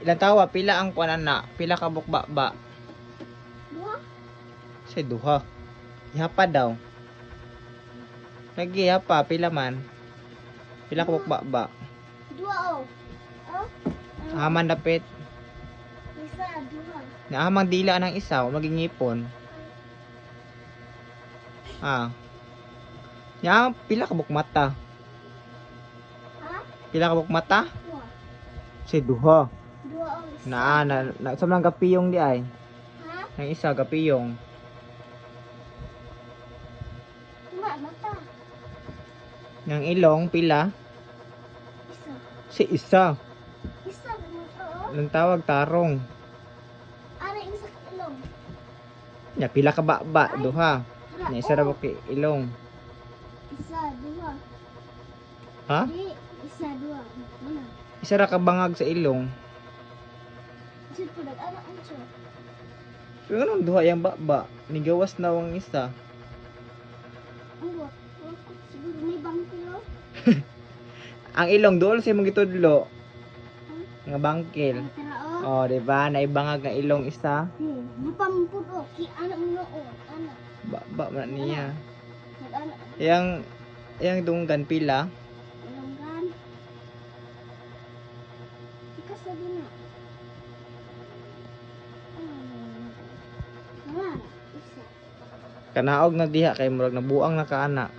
Ilang tawa, pila ang kuanan na, pila ka bukba-ba. Duha. Say duha. Ihapa daw. Lagi hapa, pila man. Pila ka bukba-ba. Duha oh. Oh. Aman dapit. Isa, duha. Naamang dila ng isa, maging ipon. Ah. Ya, pila ka bukmata. Ha? Pila ka bukmata? Duha. Say duha. Duha oh. Isa. Na sa mga gapiyong di ay. Ha? Nang isa gapiyong. Tuma, mata. Nang ilong pila? Isa. Si isa. Isa, oo. Nang tawag tarong. Ano yung sa ilong? Ya pila ka ba duha. Wala, Na isa ra oh. ba kay ilong. Isa, duha. Ha? Di, isa, duha. Ano? Isa ra ka bangag sa ilong. Kasi po, nag-anak ang siya. Pero anong duha yang ba? Nigawas na wang isa. Ano? Siguro may bangkilo. Ang ilong doon sa mong gitudlo. Nga bangkil. Ang tara oh. Oh, di ba? Naibangag nga ilong isa. Napampud oh. Ki anak mo oh. Anak. Ba man niya. Nag-anak. Yang dunggan pila. Ilonggan. Ikas na din na. Wala. Isa. Kanaog na diha kay murag nabuang na kaana.